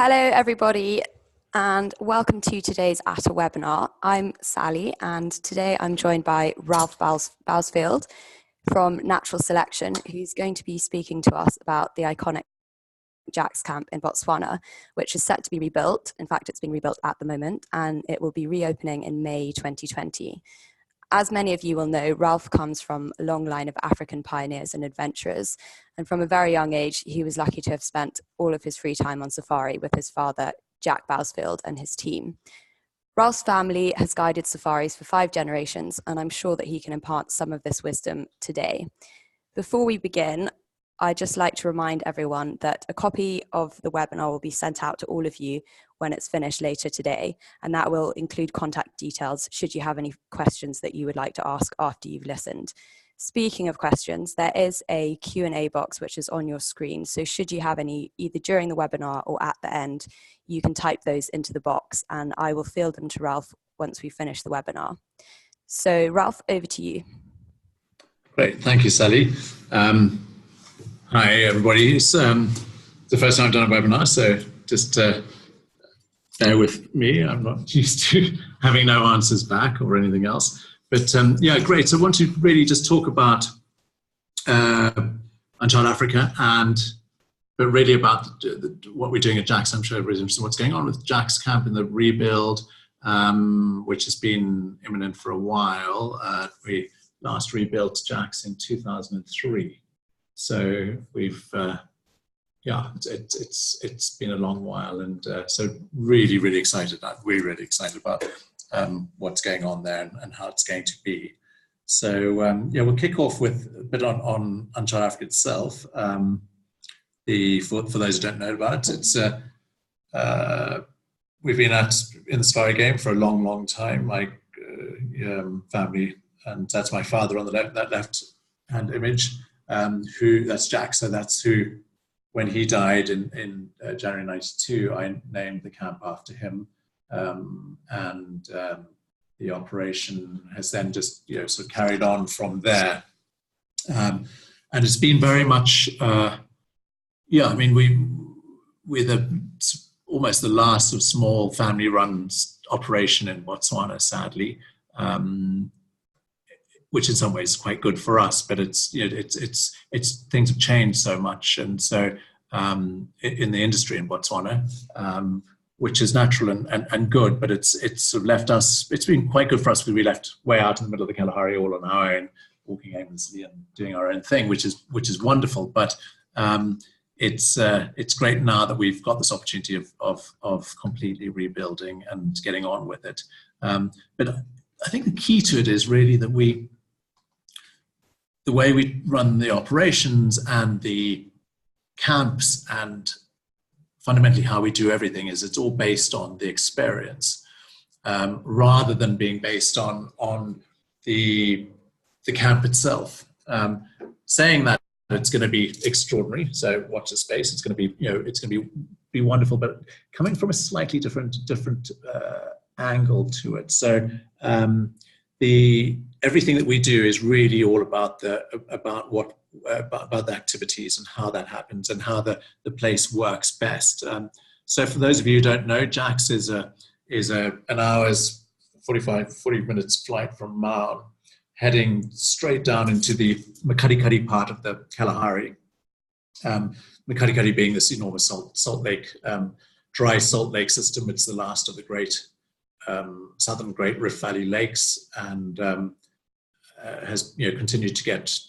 Hello, everybody, and welcome to today's Atta webinar. I'm Sally, and today I'm joined by Ralph Bousfield from Natural Selection, who's going to be speaking to us about the iconic Jack's camp in Botswana, which is set to be rebuilt. In fact, it's being rebuilt at the moment, and it will be reopening in May 2020. As many of you will know, Ralph comes from a long line of African pioneers and adventurers, and from a very young age, he was lucky to have spent all of his free time on safari with his father, Jack Bousfield, and his team. Ralph's family has guided safaris for 5 generations, and I'm sure that he can impart some of this wisdom today. Before we begin, I'd just like to remind everyone that a copy of the webinar will be sent out to all of you when it's finished later today, and that will include contact details should you have any questions that you would like to ask after you've listened. Speaking of questions, there is a Q&A box which is on your screen, so should you have any either during the webinar or at the end, you can type those into the box and I will field them to Ralph once we finish the webinar. So Ralph, over to you. Great, thank you, Sally. Hi, everybody. It's the first time I've done a webinar, so just bear with me. I'm not used to having no answers back or anything else. But yeah, great. So I want to really just talk about Uncharted Africa, but really about what we're doing at Jack's. I'm sure everybody's interested in what's going on with Jack's camp and the rebuild, which has been imminent for a while. We last rebuilt Jack's in 2003. So we've, yeah, it's been a long while, and so really excited. We're really excited about what's going on there and how it's going to be. So yeah, we'll kick off with a bit on Uncharted Africa itself. For those who don't know about it, it's we've been in the safari game for a long time. My family, and that's my father on the left hand image. That's Jack, so that's who, when he died in January 92, I named the camp after him, and the operation has then just sort of carried on from there, and it's been very much yeah, I mean we're almost the last of small family-run operation in Botswana, sadly. Which in some ways is quite good for us, but it's things have changed so much, and so in the industry in Botswana, which is natural and good, but it's sort of left us. It's been quite good for us because we left way out in the middle of the Kalahari all on our own, walking aimlessly and doing our own thing, which is wonderful. But it's great now that we've got this opportunity of completely rebuilding and getting on with it. But I think the key to it is really that the way we run the operations and the camps and fundamentally how we do everything is it's all based on the experience, rather than being based on the camp itself. Saying that it's going to be extraordinary, so watch the space. It's going to be it's going to be wonderful, but coming from a slightly different angle to it. So everything that we do is really all about the activities and how that happens and how the place works best. So for those of you who don't know, Jack's is an hour's 40 minutes flight from Maun, heading straight down into the Makgadikgadi part of the Kalahari. Makgadikgadi being this enormous salt lake, dry salt lake system. It's the last of the great southern Great Rift Valley lakes, and has continued to get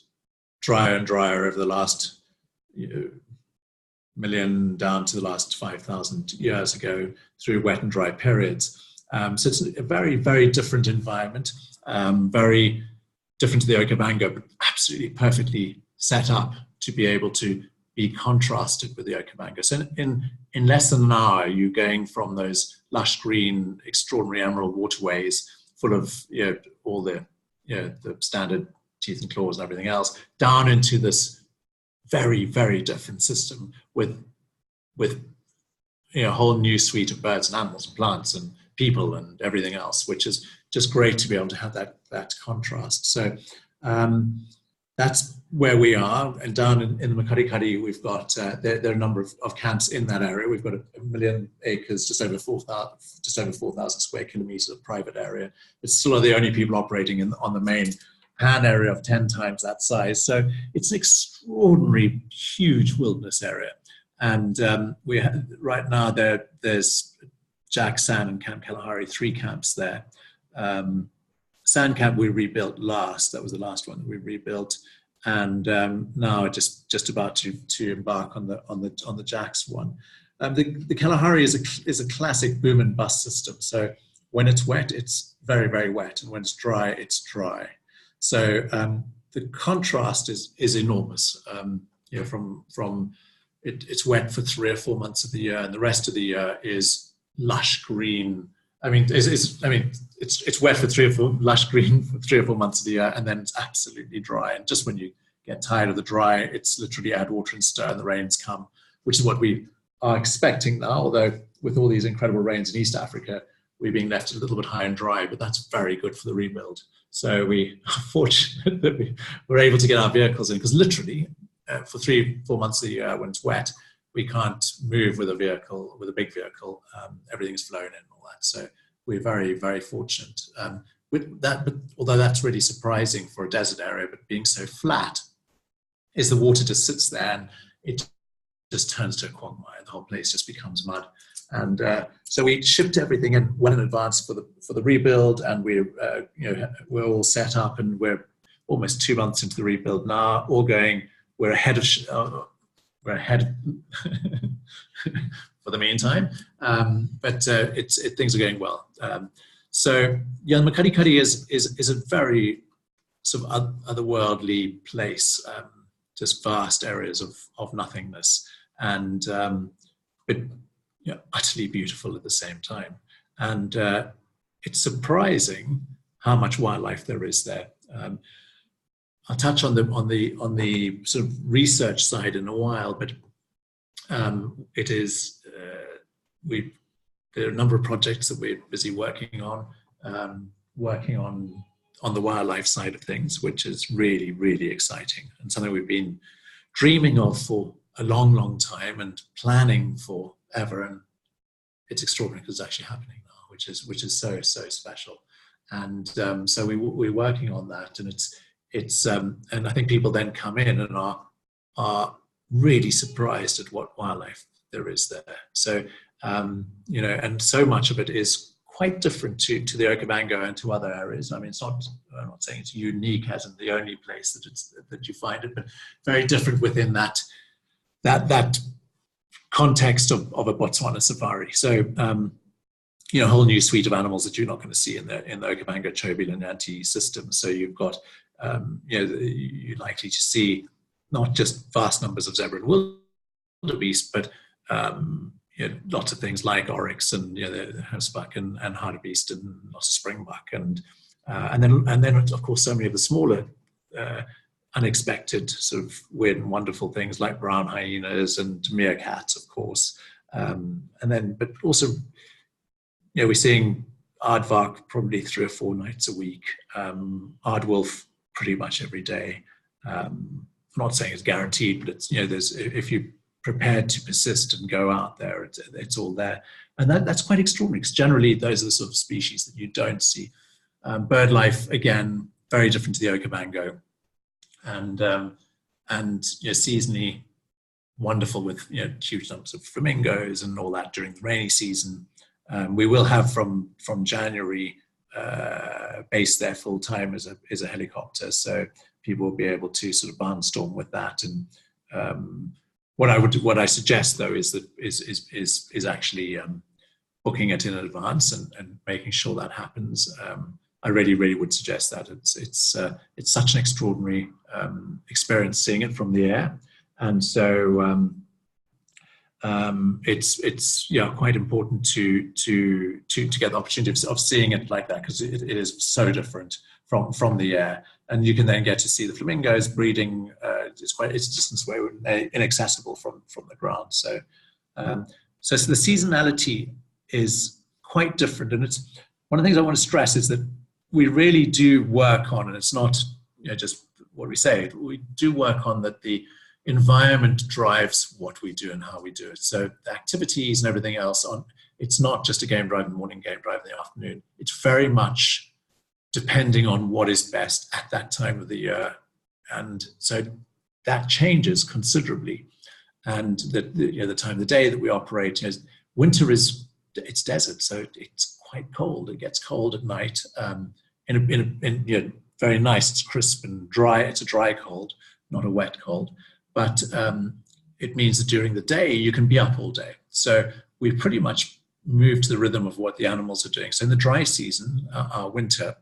drier and drier over the last million down to the last 5,000 years ago through wet and dry periods. So it's a very different environment, very different to the Okavango, but absolutely perfectly set up to be able to be contrasted with the Okavango. So in less than an hour, you're going from those lush green, extraordinary emerald waterways full of all the the standard teeth and claws and everything else, down into this very different system with a whole new suite of birds and animals and plants and people and everything else, which is just great to be able to have that contrast. So that's where we are. And down in the Makgadikgadi, we've got there are a number of camps in that area. We've got 1 million acres, just over 4,000 square kilometers of private area. It's still the only people operating on the main pan area of 10 times that size. So it's an extraordinary, huge wilderness area. And right now there's Jack, San, and Camp Kalahari, 3 camps there. Sand camp we rebuilt last. That was the last one that we rebuilt, and now just about to embark on the Jacks one. The Kalahari is a classic boom and bust system. So when it's wet, it's very, very wet, and when it's dry, it's dry. So the contrast is enormous. From it's wet for 3 or 4 months of the year, and the rest of the year is lush green. It's wet for 3 or 4 lush green for 3 or 4 months of the year, and then it's absolutely dry. And just when you get tired of the dry, it's literally add water and stir, and the rains come, which is what we are expecting now. Although with all these incredible rains in East Africa, we're being left a little bit high and dry, but that's very good for the rebuild. So we are fortunate that we were able to get our vehicles in, because literally for 3-4 months of the year when it's wet, we can't move with a big vehicle. Everything's flown in and all that. So we're very, very fortunate with that. But although that's really surprising for a desert area, but being so flat, is the water just sits there and it just turns to a quagmire. The whole place just becomes mud. And so we shipped everything in well in advance for the rebuild, and we're all set up, and we're almost 2 months into the rebuild now. All going, we're ahead for the meantime, but things are going well. So yeah, Makgadikgadi is a very sort of otherworldly place, just vast areas of nothingness, and but utterly beautiful at the same time. And it's surprising how much wildlife there is there. I'll touch on the sort of research side in a while, but it is there are a number of projects that we're busy working on the wildlife side of things, which is really, really exciting, and something we've been dreaming of for a long, long time and planning for ever. And it's extraordinary because it's actually happening now, which is so special. And so we're working on that, and it's and I think people then come in and are really surprised at what wildlife there is there. So and so much of it is quite different to the Okavango and to other areas. I mean, I'm not saying it's unique as in the only place that you find it, but very different within that context of a Botswana safari. So a whole new suite of animals that you're not going to see in the Okavango, Chobe, Linyanti system. So you've got you're likely to see not just vast numbers of zebra and wildebeest, but lots of things like oryx and the horsebuck and hartebeest and lots of springbuck and then of course so many of the smaller unexpected sort of weird and wonderful things like brown hyenas and meerkats, of course, but also we're seeing aardvark probably 3 or 4 nights a week, aardwolf pretty much every day. I'm not saying it's guaranteed, but it's there's, if you're prepared to persist and go out there, it's all there, and that's quite extraordinary, because generally those are the sort of species that you don't see. Bird life, again, very different to the Okavango, and seasonally wonderful with huge numbers of flamingos and all that during the rainy season. We will have from January based there full time as a helicopter, so people will be able to sort of barnstorm with that. And what I suggest though is actually booking it in advance and making sure that happens. I really, really would suggest that. It's such an extraordinary experience seeing it from the air, and so it's quite important to get the opportunity of seeing it like that, because it is so different from the air, and you can then get to see the flamingos breeding. It's a distance away, inaccessible from the ground. So so the seasonality is quite different, and it's one of the things I want to stress is that we really do work on, and it's not just what we say. We do work on that the environment drives what we do and how we do it. So the activities and everything else, it's not just a game drive in the morning, game drive in the afternoon. It's very much depending on what is best at that time of the year. And so that changes considerably. And the time of the day that we operate is winter it's desert, so it's quite cold. It gets cold at night. Very nice. It's crisp and dry. It's a dry cold, not a wet cold. But it means that during the day you can be up all day. So we pretty much moved to the rhythm of what the animals are doing. So in the dry season, our winter,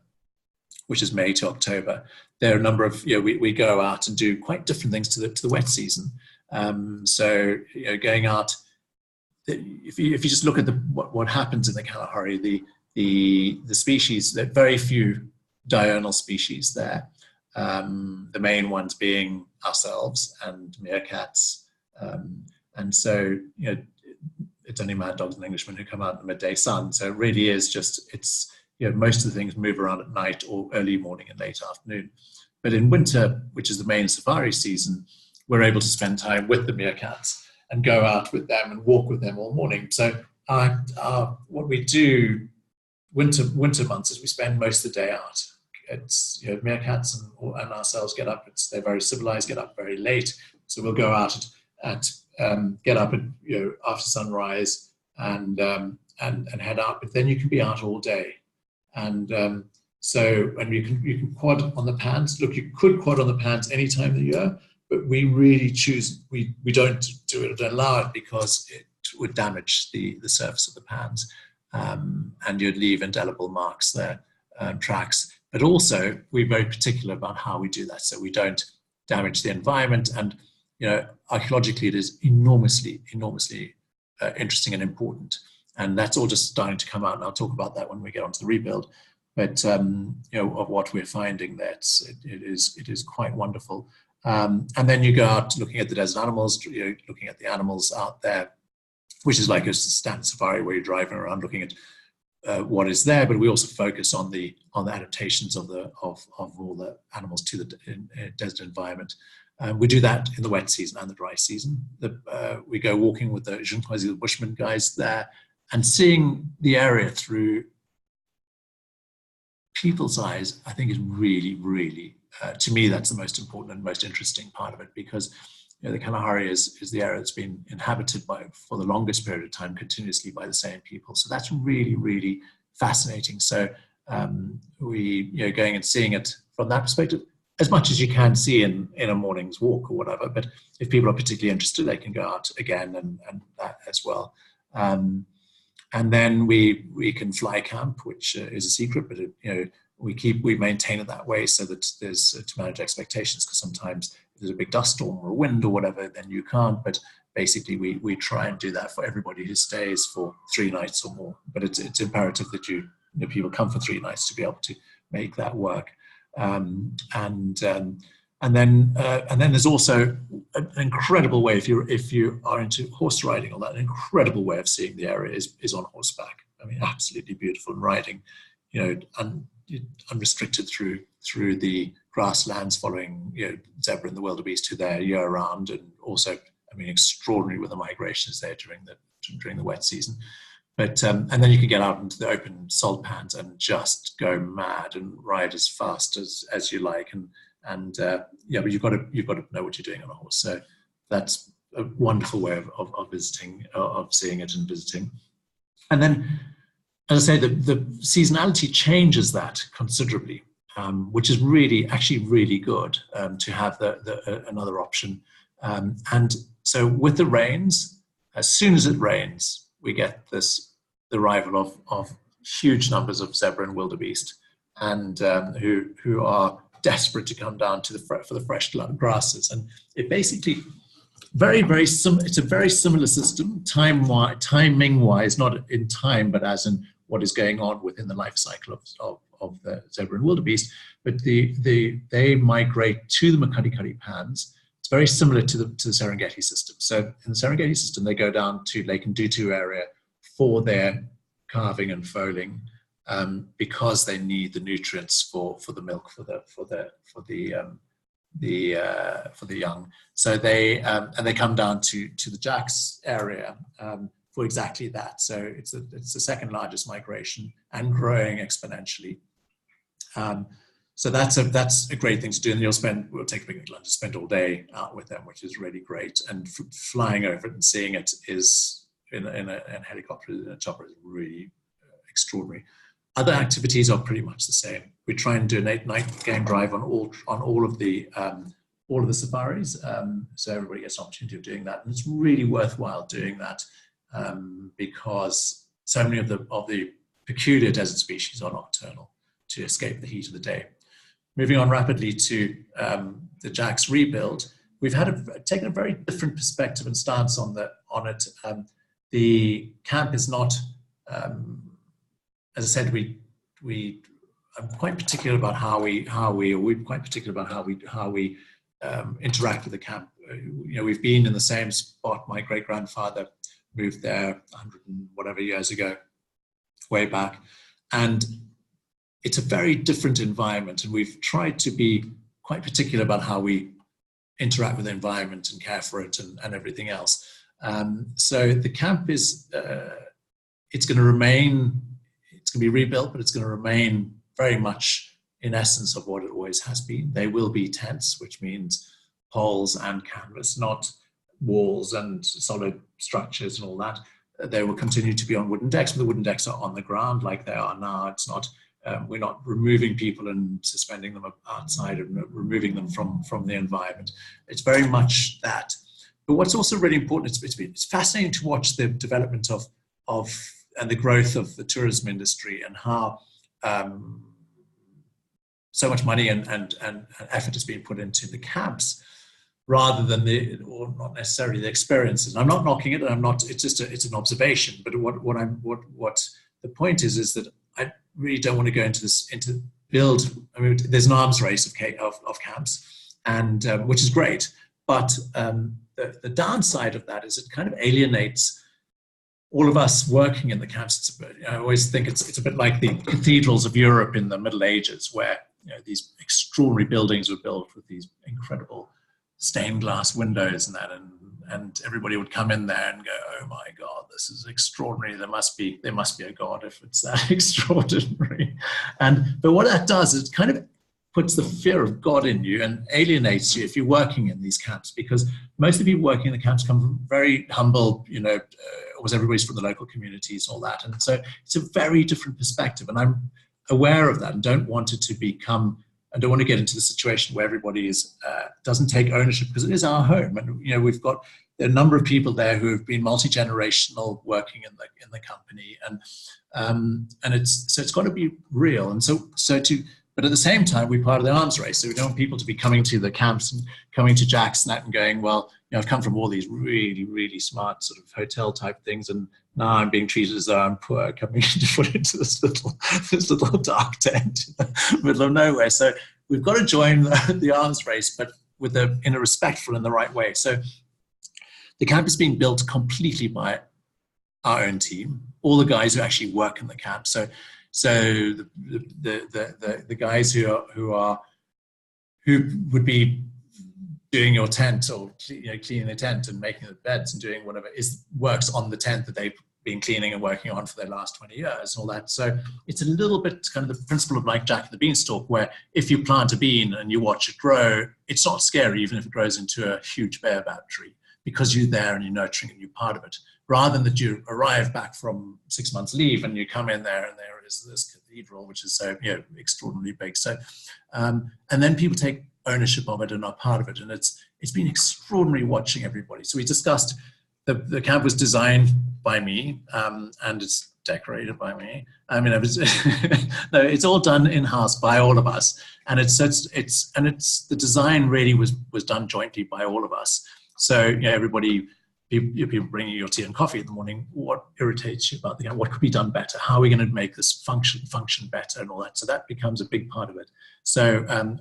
which is May to October, there are a number of, we go out and do quite different things to the wet season. So going out, if you just look at what happens in the Kalahari, the species, there are very few diurnal species there. The main ones being ourselves and meerkats. And so, it's only mad dogs and Englishmen who come out in the midday sun. So it really is most of the things move around at night or early morning and late afternoon. But in winter, which is the main safari season, we're able to spend time with the meerkats and go out with them and walk with them all morning. So what we do winter months is we spend most of the day out. It's meerkats and ourselves get up. They're very civilized, get up very late. So we'll go out get up at after sunrise and head out. But then you can be out all day, and you can quad on the pans. Look, you could quad on the pans any time of the year, but we really choose. We don't do it, don't allow it, because it would damage the surface of the pans, and you'd leave indelible marks there, tracks. But also, we're very particular about how we do that, so we don't damage the environment. And archaeologically, it is enormously interesting and important. And that's all just starting to come out, and I'll talk about that when we get onto the rebuild. But of what we're finding, it is quite wonderful. And then you go out looking at the desert animals, looking at the animals out there, which is like a standard safari where you're driving around looking at what is there. But we also focus on the adaptations of all the animals to the desert environment. We do that in the wet season and the dry season. We go walking with the Bushmen guys there, and seeing the area through people's eyes, I think is really, really, to me, that's the most important and most interesting part of it, because the Kalahari is the area that's been inhabited for the longest period of time continuously by the same people. So that's really, really fascinating. So we going and seeing it from that perspective, as much as you can see in a morning's walk or whatever. But if people are particularly interested, they can go out again and that as well. And then we can fly camp, which is a secret, but we maintain it that way so that there's to manage expectations, because sometimes if there's a big dust storm or a wind or whatever, then you can't. But basically we try and do that for everybody who stays for 3 nights or more. But it's imperative that people come for 3 nights to be able to make that work. And then there's also an incredible way, if you are into horse riding, or that, an incredible way of seeing the area is on horseback. I mean, absolutely beautiful, and riding, unrestricted through the grasslands, following zebra and the wildebeest, who they're year round, and also, I mean, extraordinary with the migrations there during the wet season. But and then you can get out into the open salt pans and just go mad and ride as fast as you like, but you've got to know what you're doing on a horse. So that's a wonderful way of visiting, of seeing it and visiting. And then, as I say, the seasonality changes that considerably, which is actually really good to have another option. And so with the rains, as soon as it rains, we get the arrival of huge numbers of zebra and wildebeest, and who are desperate to come down for the fresh grasses. And it basically it's a very similar system, timing wise, not in time, but as in what is going on within the life cycle of the zebra and wildebeest. But they migrate to the Makgadikgadi pans. It's very similar to the Serengeti system. So in the Serengeti system, they go down to Lake Ndutu area for their calving and foaling, because they need the nutrients for the milk for the for the young. So they come down to the Jacks area for exactly that. So it's the second largest migration and growing exponentially. So that's a great thing to do, and we'll take a picnic lunch, spend all day out with them, which is really great. And flying over it and seeing it is in a helicopter, in a chopper, is really extraordinary. Other activities are pretty much the same. We try and do an 8-night game drive on all of the safaris, so everybody gets an opportunity of doing that, and it's really worthwhile doing that because so many of the peculiar desert species are nocturnal to escape the heat of the day. Moving on rapidly to the Jacks rebuild, we've taken a very different perspective and stance on it. The camp is not, as I said, I'm quite particular about how we interact with the camp. We've been in the same spot. My great grandfather moved there 100 and whatever years ago, way back, and it's a very different environment, and we've tried to be quite particular about how we interact with the environment and care for it and everything else. So the camp is, it's going to remain, it's going to be rebuilt, but it's going to remain very much in essence of what it always has been. They will be tents, which means poles and canvas, not walls and solid structures and all that. They will continue to be on wooden decks, but the wooden decks are on the ground like they are now. It's not, we're not removing people and suspending them outside and removing them from the environment. It's very much that. But what's also really important, it's fascinating to watch the development of and the growth of the tourism industry, and how so much money and effort is being put into the camps rather than or not necessarily the experiences. And I'm not knocking it, and it's an observation. But what the point is that I really don't want to go into build. I mean, there's an arms race of camps, and which is great. But the downside of that is it kind of alienates all of us working in the camps. I always think it's a bit like the cathedrals of Europe in the Middle Ages, where these extraordinary buildings were built with these incredible stained glass windows and that, and everybody would come in there and go, "Oh my God, this is extraordinary. There must be a God if it's that extraordinary." But what that does is it kind of puts the fear of God in you and alienates you if you're working in these camps, because most of the people working in the camps come from very humble, almost everybody's from the local communities and all that. And so it's a very different perspective. And I'm aware of that and don't want it to become, I don't want to get into the situation where everybody doesn't take ownership, because it is our home. And, there are a number of people there who have been multi-generational working in the company. And it's got to be real. And but at the same time, we're part of the arms race. So we don't want people to be coming to the camps and coming to Jack's and going, well, I've come from all these really, really smart sort of hotel type things, and now I'm being treated as though I'm poor, coming to put into this little dark tent in the middle of nowhere. So we've got to join the arms race, but in a respectful and the right way. So the camp is being built completely by our own team, all the guys who actually work in the camp. So the guys who would be doing your tent, or cleaning the tent and making the beds and doing whatever works on the tent that they've been cleaning and working on for their last 20 years and all that. So it's a little bit kind of the principle of like Jack and the Beanstalk, where if you plant a bean and you watch it grow, it's not scary even if it grows into a huge baobab tree, because you're there and you're nurturing and you're part of it. Rather than that you arrive back from 6 months leave and you come in there and there is this cathedral, which is so extraordinarily big. So, and then people take ownership of it and are part of it. And it's been extraordinary watching everybody. So we discussed, the camp was designed by me, and it's decorated by me. I mean, no, it's all done in-house by all of us. And the design really was done jointly by all of us. So, everybody, people bringing your tea and coffee in the morning, what irritates you about the camp? What could be done better? How are we going to make this function better and all that? So that becomes a big part of it. So, and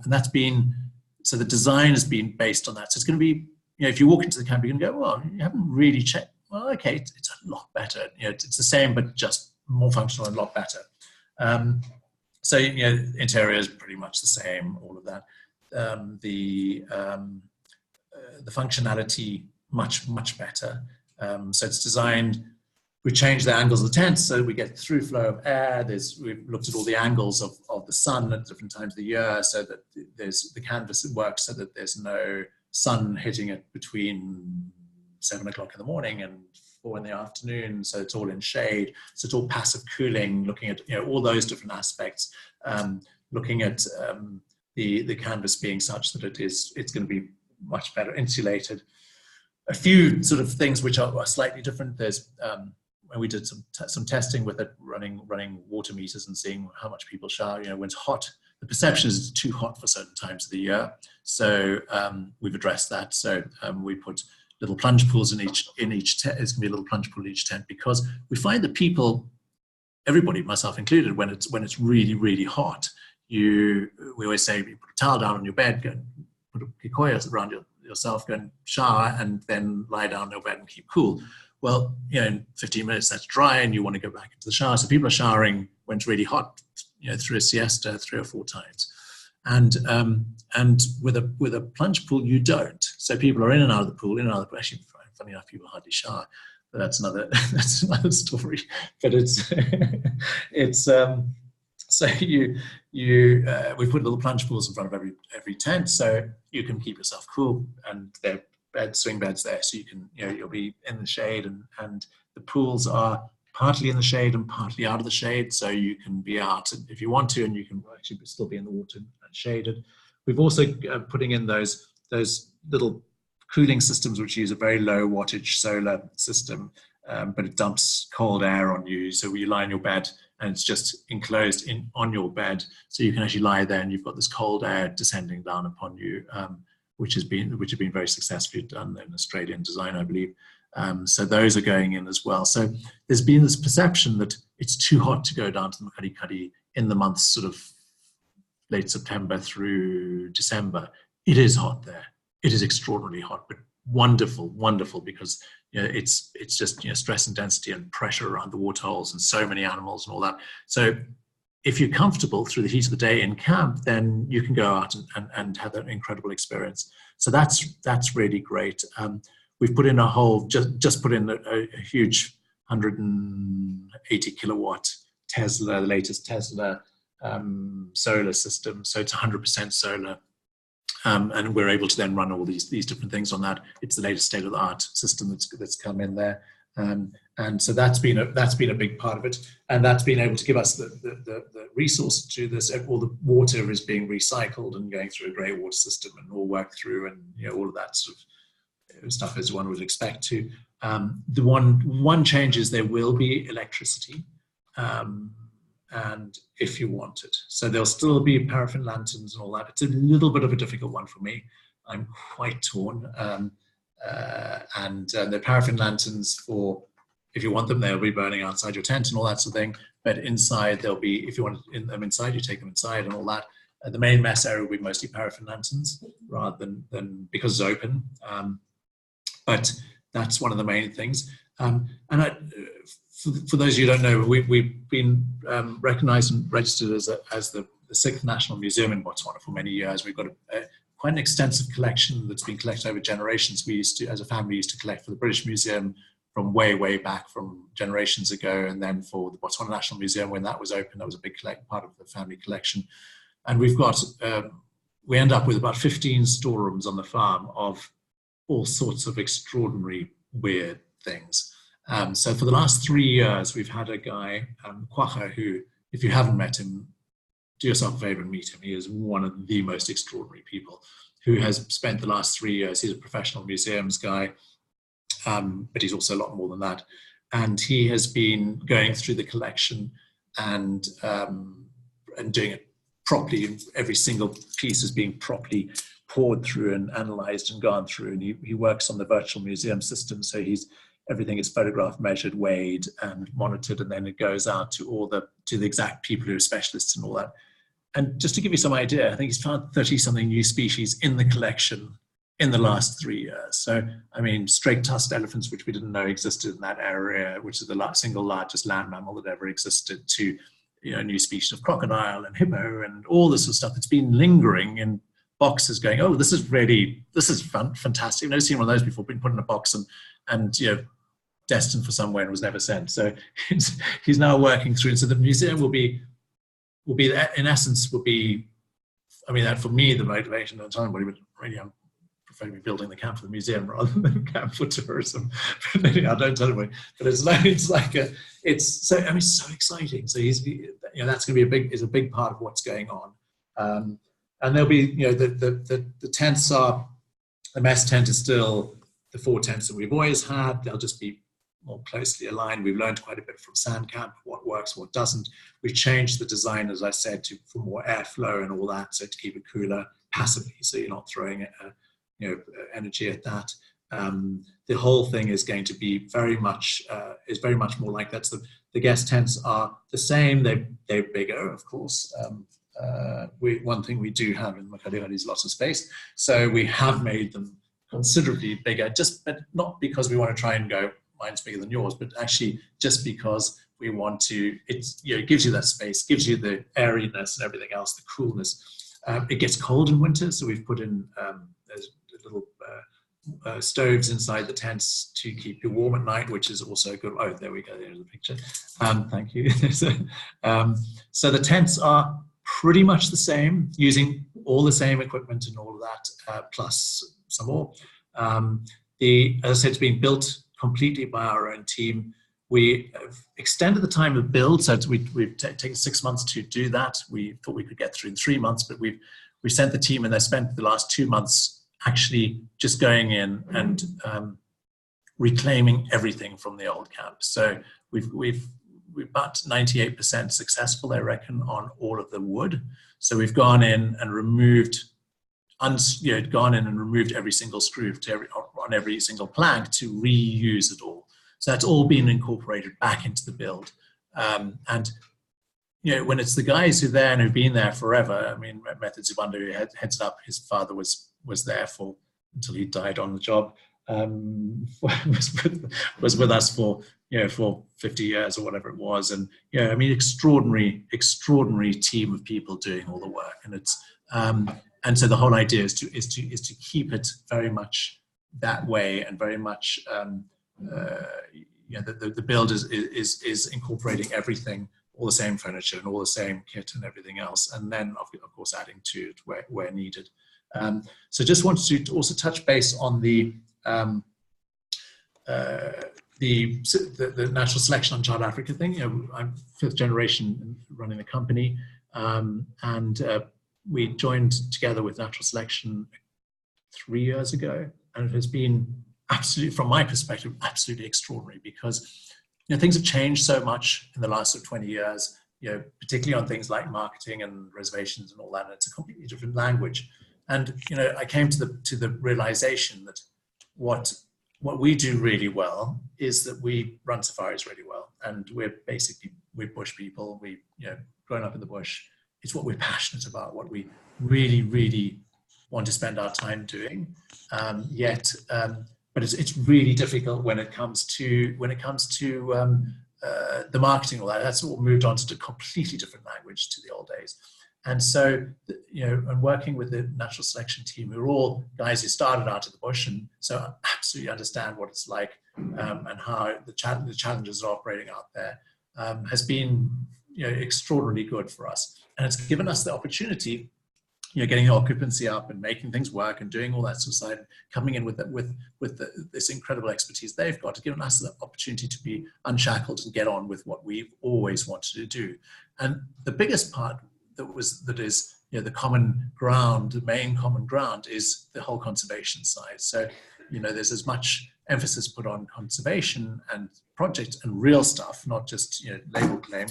so the design has been based on that. So it's going to be, if you walk into the camp, you're going to go, well, you haven't really checked. Well, okay, it's a lot better. It's the same, but just more functional and a lot better. So, interior is pretty much the same, all of that. the functionality much better. So it's designed. We changed the angles of the tent so we get through flow of air. We've looked at all the angles of the sun at different times of the year, so that the canvas works so that there's no sun hitting it between 7 o'clock in the morning and 4 in the afternoon. So it's all in shade. So it's all passive cooling, looking at all those different aspects. Looking at the canvas being such that it's going to be much better insulated. A few sort of things which are slightly different. There's when we did some testing with it, running water meters and seeing how much people shower. When it's hot, the perception is it's too hot for certain times of the year. So we've addressed that. So we put little plunge pools in each tent. There's going to be a little plunge pool in each tent, because we find that people, everybody, myself included, when it's really hot, we always say, you put a towel down on your bed, go and put a kikoya around yourself, go and shower, and then lie down on your bed and keep cool. Well, in 15 minutes that's dry, and you want to go back into the shower. So people are showering when it's really hot, through a siesta 3 or 4 times, and with a plunge pool you don't. So people are in and out of the pool, Actually, funny enough, people hardly shower, but that's another story. But it's so we put little plunge pools in front of every tent, so you can keep yourself cool, and they're swing beds there, so you can you'll be in the shade, and the pools are partly in the shade and partly out of the shade, so you can be out if you want to, and you can actually still be in the water and shaded. We've also putting in those little cooling systems which use a very low wattage solar system, but it dumps cold air on you. So you lie in your bed and it's just enclosed on your bed, so you can actually lie there and you've got this cold air descending down upon you, which have been very successfully done in Australian design, I believe. So those are going in as well. So there's been this perception that it's too hot to go down to the Makgadikgadi in the months sort of late September through December. It is hot there. It is extraordinarily hot, but wonderful, because it's just stress and density and pressure around the waterholes and so many animals and all that. So if you're comfortable through the heat of the day in camp, then you can go out and have that incredible experience. So that's really great. We've put in just put in a huge 180 kilowatt Tesla, the latest Tesla solar system. So it's 100% solar. And we're able to then run all these different things on that. It's the latest state-of-the-art system that's come in there. And so that's been a big part of it, and that's been able to give us the resource to do this. All the water is being recycled and going through a grey water system and all worked through, and all of that sort of stuff as one would expect to. The one change is there will be electricity, and if you want it, so there'll still be paraffin lanterns and all that. It's a little bit of a difficult one for me. I'm quite torn. And the paraffin lanterns, for if you want them, they'll be burning outside your tent and all that sort of thing. But inside they'll be, if you want them inside, you take them inside and all that. The main mess area will be mostly paraffin lanterns rather than because it's open. But that's one of the main things. For those of you who don't know, we've been recognised and registered as the 6th National Museum in Botswana for many years. We've got quite an extensive collection that's been collected over generations. We used to, as a family, used to collect for the British Museum from way back, from generations ago, and then for the Botswana National Museum, when that was open, that was a big part of the family collection. And we've got, we end up with about 15 storerooms on the farm of all sorts of extraordinary, weird things. So for the last 3 years, we've had a guy, Kwacha, who, if you haven't met him, do yourself a favor and meet him. He is one of the most extraordinary people who has spent the last 3 years. He's a professional museums guy, but he's also a lot more than that. And he has been going through the collection and doing it properly. Every single piece is being properly poured through and analysed and gone through. And he works on the virtual museum system, so everything is photographed, measured, weighed, and monitored, and then it goes out to the exact people who are specialists and all that. And just to give you some idea, I think he's found 30-something new species in the collection in the last 3 years. So, I mean, straight-tusked elephants, which we didn't know existed in that area, which is the single largest land mammal that ever existed, to a new species of crocodile and hippo and all this sort of stuff that's been lingering in boxes going, oh, this is fantastic. I've never seen one of those before, been put in a box and destined for somewhere and was never sent. So he's now working through. So the museum will be in essence, I mean, that for me, the motivation at the time, but really, I'm preferably building the camp for the museum rather than the camp for tourism. But anyhow, don't tell anybody. But it's so exciting. So that's going to be a big part of what's going on. And there'll be, the tents are, the mess tent is still the 4 tents that we've always had. They'll just be more closely aligned. We've learned quite a bit from Sand Camp, what works, what doesn't. We've changed the design, as I said, for more airflow and all that, so to keep it cooler passively, so you're not throwing energy at that. The whole thing is going to be very much more like that. So the guest tents are the same. They're bigger, of course. One thing we do have in Makgadikgadi is lots of space, so we have made them considerably bigger. But not because we want to try and go, mine's bigger than yours, but actually just because we want to. It gives you that space, gives you the airiness and everything else, the coolness. It gets cold in winter, so we've put in there's little stoves inside the tents to keep you warm at night, which is also good. Oh, there we go. There's the picture. Thank you. So the tents are pretty much the same, using all the same equipment and all of that, plus some more. As I said, it's being built completely by our own team. We have extended the time of build, so we've taken 6 months to do that. We thought we could get through in 3 months, but we sent the team, and they spent the last 2 months actually just going in and reclaiming everything from the old camp. So we're about 98% successful, I reckon, on all of the wood. So we've gone in and removed every single screw on every single plank to reuse it all. So that's all been incorporated back into the build. And when it's the guys who are there and who've been there forever, I mean, Method Zibanda, who heads it up, his father was there until he died on the job, was with us for 50 years or whatever it was. And I mean, extraordinary team of people doing all the work. And it's and so the whole idea is to keep it very much that way, and very much the build is incorporating everything, all the same furniture and all the same kit and everything else, and then of course adding to it where needed. So just wanted to also touch base on the natural selection on Child Africa thing. I'm 5th generation running the company, and we joined together with natural selection 3 years ago, and it has been absolutely, from my perspective, absolutely extraordinary, because things have changed so much in the last 20 years, particularly on things like marketing and reservations and all that. And it's a completely different language. And I came to the realization that what we do really well is that we run safaris really well, and we're bush people. We grown up in the bush. It's what we're passionate about, what we really, really want to spend our time doing. But it's really difficult when it comes to the marketing, all that. That's all moved on to a completely different language to the old days. And so, and working with the natural selection team, who are all guys who started out of the bush, and so absolutely understand what it's like, and how the challenges are operating out there, has been extraordinarily good for us. And it's given us the opportunity, getting the occupancy up and making things work and doing all that sort of side, coming in with this incredible expertise they've got, given us the opportunity to be unshackled and get on with what we've always wanted to do. And the biggest part that is the common ground, the main common ground, is the whole conservation side. So there's as much emphasis put on conservation and projects and real stuff, not just label claim,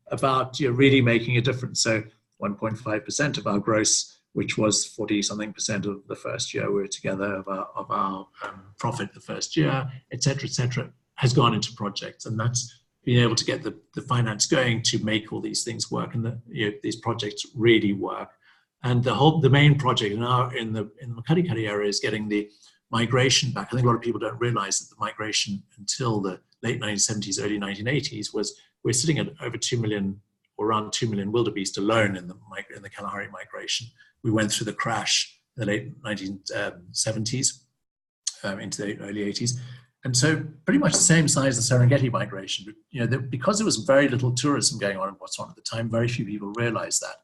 about really making a difference. So 1.5% of our gross, which was 40-something% of the first year we were together, of our profit the first year, et cetera, has gone into projects. And that's being able to get the finance going to make all these things work, and these projects really work. And the main project now in the Makgadikgadi area is getting the migration back. I think a lot of people don't realize that the migration until the late 1970s, early 1980s we're sitting at over 2 million or around 2 million wildebeest alone in the Kalahari migration. We went through the crash in the late 1970s into the early 80s. And so pretty much the same size as the Serengeti migration. Because there was very little tourism going on in Botswana at the time, very few people realized that.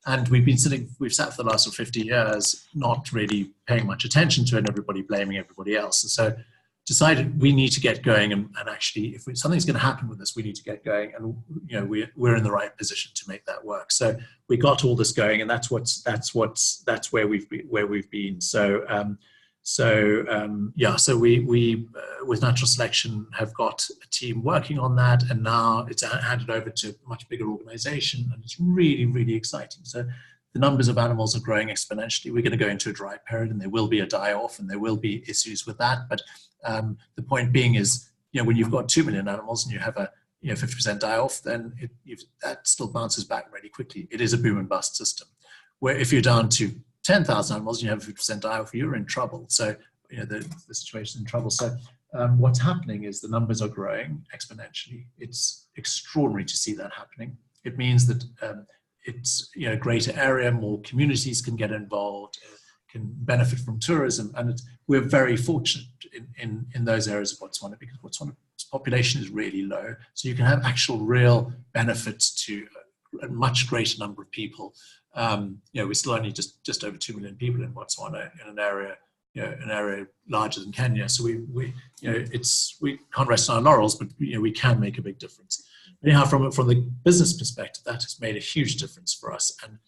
And we've sat for the last 50 years not really paying much attention to it, and everybody blaming everybody else. And so decided we need to get going, and actually, if something's going to happen with this, we need to get going, and we're in the right position to make that work. So we got all this going, and that's where we've been. So we with natural selection have got a team working on that, and now it's handed over to a much bigger organization, and it's really, really exciting. So the numbers of animals are growing exponentially. We're going to go into a dry period, and there will be a die-off, and there will be issues with that. But the point being is, when you've got 2 million animals and you have a 50% die-off, then that still bounces back really quickly. It is a boom and bust system. Where if you're down to 10,000 animals and you have a 50% die-off, you're in trouble. So the situation is in trouble. So what's happening is the numbers are growing exponentially. It's extraordinary to see that happening. It means that it's a greater area, more communities can get involved, can benefit from tourism, and we're very fortunate in those areas of Botswana, because Botswana's population is really low, so you can have actual real benefits to a much greater number of people. We're still only just over 2 million people in Botswana, in an area larger than Kenya. So we can't rest on our laurels, but we can make a big difference. Anyhow, from the business perspective, that has made a huge difference for us, and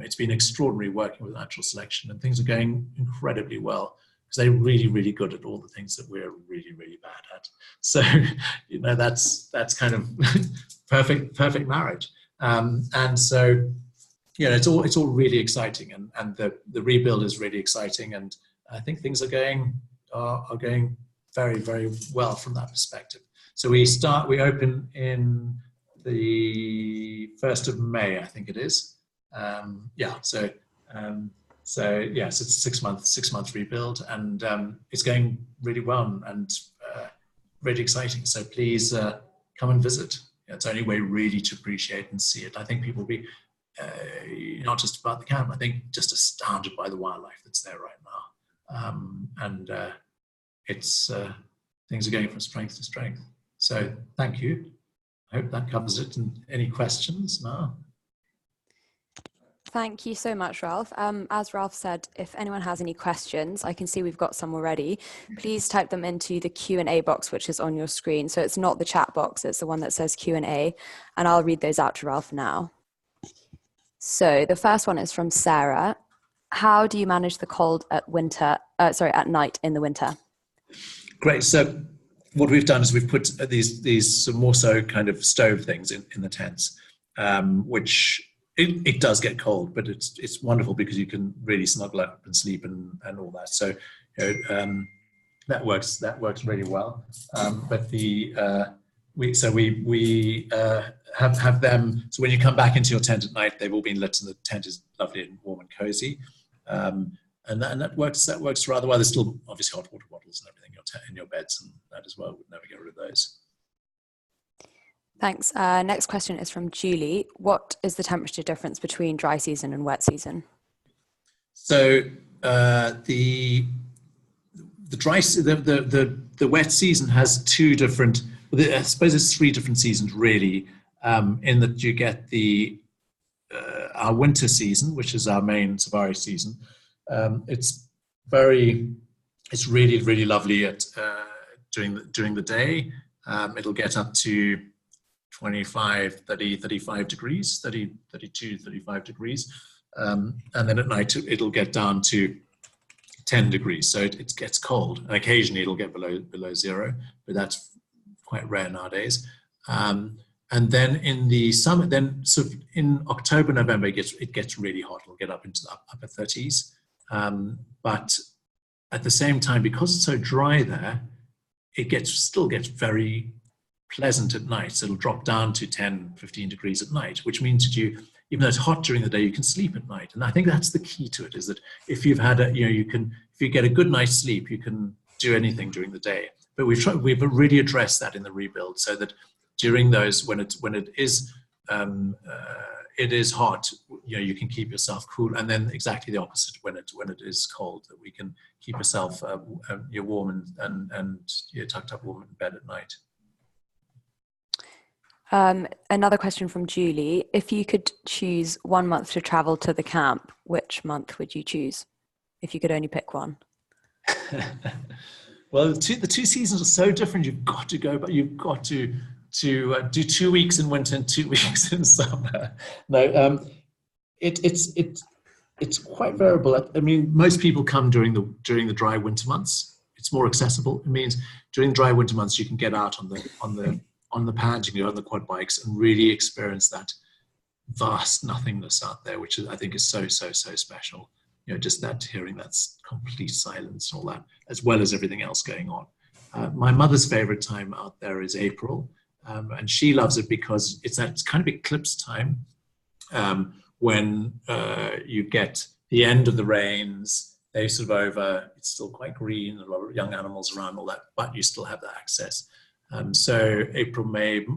it's been extraordinary working with natural selection, and things are going incredibly well because they're really, really good at all the things that we're really, really bad at. So that's kind of perfect marriage, and so it's all really exciting, and the rebuild is really exciting, and I think things are going very, very well from that perspective. So we open in the 1st of May, I think it is. So yes, it's a 6-month rebuild, and it's going really well and really exciting. So please come and visit. It's the only way really to appreciate and see it. I think people will be not just about the camp, I think just astounded by the wildlife that's there right now. It's things are going from strength to strength. So thank you. I hope that covers it. And any questions now? Thank you so much, Ralph. As Ralph said, if anyone has any questions, I can see we've got some already. Please type them into the Q&A box, which is on your screen. So it's not the chat box, it's the one that says Q&A, and I'll read those out to Ralph now. So the first one is from Sarah. How do you manage the cold at night in the winter? Great. So what we've done is we've put these more so kind of stove things in the tents, which it does get cold, but it's wonderful because you can really snuggle up and sleep and all that. So that works really well. But we have them. So when you come back into your tent at night, they've all been lit, and the tent is lovely and warm and cozy. And that works rather well. There's still obviously hot water bottles and everything in your beds, and that as well. We'd never get rid of those. Thanks. Next question is from Julie. What is the temperature difference between dry season and wet season? So the wet season has two different. I suppose it's 3 different seasons really. In that you get our winter season, which is our main safari season. It's really, really lovely during the day. It'll get up to 25, 30, 35 degrees, 30, 32, 35 degrees. And then at night, it'll get down to 10 degrees. So it gets cold. And occasionally it'll get below zero, but that's quite rare nowadays. And then in the summer, so in October, November, it gets really hot. It'll get up into the upper 30s. But at the same time, because it's so dry there, it still gets very pleasant at night. So it'll drop down to 10, 15 degrees at night, which means that even though it's hot during the day, you can sleep at night. And I think that's the key to it, is that if you've had if you get a good night's sleep, you can do anything during the day. But we've really addressed that in the rebuild, so that during those, when it is it is hot, you can keep yourself cool, and then exactly the opposite when it is cold, that we can keep yourself you're warm and you're tucked up warm in bed at night. Another question from Julie: if you could choose 1 month to travel to the camp, which month would you choose if you could only pick one? Well, the two seasons are so different. You've got to go, but you've got to do 2 weeks in winter and 2 weeks in summer. No, it's quite variable. I mean, most people come during the dry winter months. It's more accessible. It means during dry winter months you can get out on the pads, you can go on the quad bikes and really experience that vast nothingness out there, which I think is so special. Just that, hearing that complete silence and all that, as well as everything else going on. My mother's favorite time out there is April. And she loves it because it's that kind of eclipse time when you get the end of the rains, they're sort of over, it's still quite green, a lot of young animals around, all that, but you still have the access. So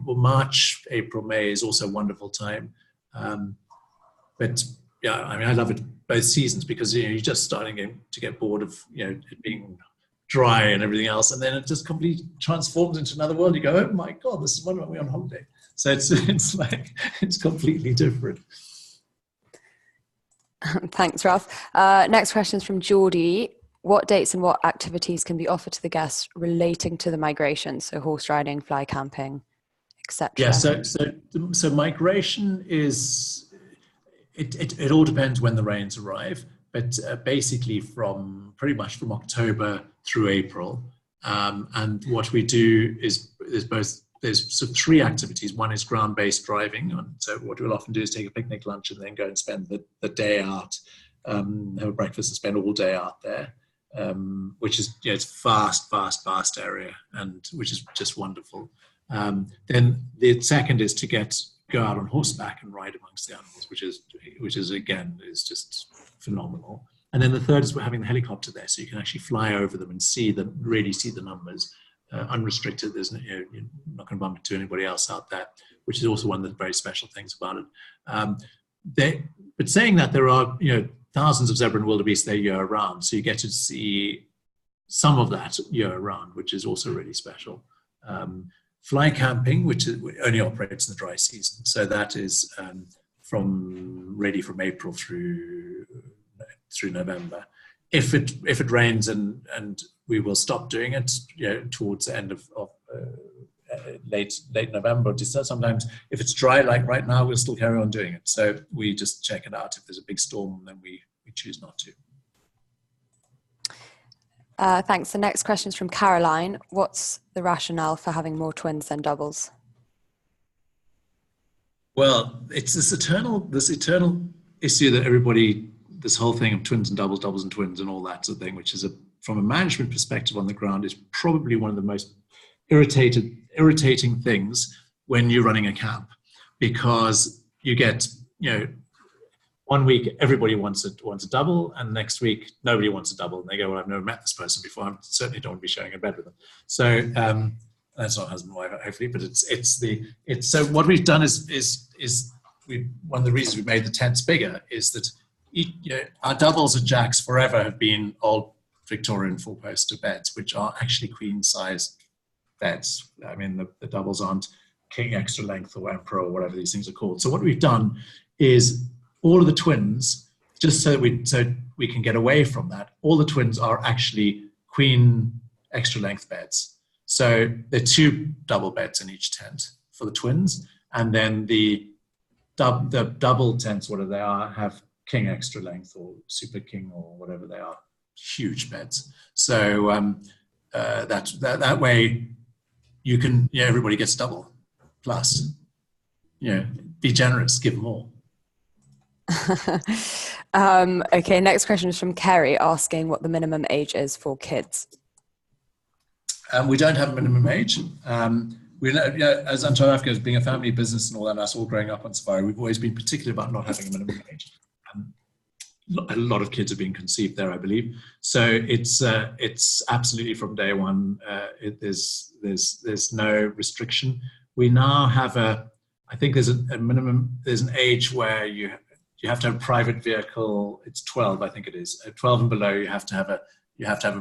March, April, May is also a wonderful time. But yeah, I mean, I love it both seasons because you're just starting to get bored of it being dry and everything else, and then it just completely transforms into another world. You go, oh my God, this is when we're on holiday. So it's like it's completely different. Thanks, Ralph. Next question is from Geordie. What dates and what activities can be offered to the guests relating to the migration? So horse riding, fly camping, etc. Yeah. So migration is. It all depends when the rains arrive, but basically pretty much from October through April. And what we do is there's sort of 3 activities. One is ground-based driving. So what we'll often do is take a picnic lunch and then go and spend the day out, have a breakfast and spend all day out there, which is it's vast area, and which is just wonderful. Then the second is to go out on horseback and ride amongst the animals, which is again is just phenomenal. And then the third is we're having the helicopter there, so you can actually fly over them and really see the numbers, unrestricted. There's you're not going to bump into anybody else out there, which is also one of the very special things about it. But saying that, there are thousands of zebra and wildebeest there year round, so you get to see some of that year round, which is also really special. Fly camping, which only operates in the dry season, so that is from April through November. If it rains and we will stop doing it towards the end of late November, December. Sometimes if it's dry like right now, we'll still carry on doing it. So we just check it out. If there's a big storm, then we choose not to. Thanks. The next question is from Caroline. What's the rationale for having more twins than doubles? Well, it's this eternal issue that everybody, this whole thing of twins and doubles, doubles and twins and all that sort of thing, which is from a management perspective on the ground, is probably one of the most irritating things when you're running a camp, because you get, 1 week everybody wants a double, and next week nobody wants a double, and they go, well, I've never met this person before, I certainly don't want to be sharing a bed with them. So that's not husband and wife, hopefully, but it's so what we've done is one of the reasons we've made the tents bigger is that our doubles at Jack's forever have been old Victorian 4-poster beds, which are actually queen-sized beds. I mean, the doubles aren't king extra length or emperor or whatever these things are called. So what we've done is all of the twins, just so we can get away from that, all the twins are actually queen extra length beds. So there are 2 double beds in each tent for the twins, and then the double tents, whatever they are, have king extra length or super king or whatever they are, huge beds. So that way you can, everybody gets double. Plus, be generous, give more. Okay, next question is from Kerry, asking what the minimum age is for kids. We don't have a minimum age. We as Anton Africa, as being a family business and all that, us all growing up on safari, we've always been particular about not having a minimum age. A lot of kids are being conceived there, I believe. So it's absolutely from day one. There's no restriction. We now have I think there's a minimum, there's an age where you have to have a private vehicle. It's 12, I think it is. At 12 and below, you have to have a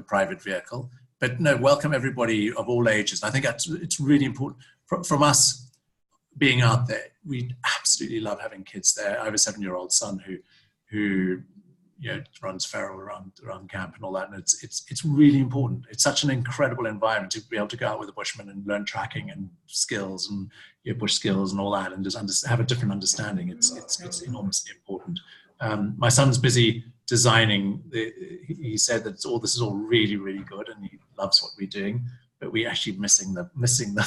private vehicle. But no, welcome everybody of all ages. I think it's really important from us being out there. We absolutely love having kids there. I have a 7-year-old son who runs feral around camp and all that, and it's really important. It's such an incredible environment to be able to go out with the Bushmen and learn tracking and skills and bush skills and all that, and just have a different understanding. It's enormously important. My son's busy designing. He said that this is all really, really good, and he loves what we're doing, but we're actually missing the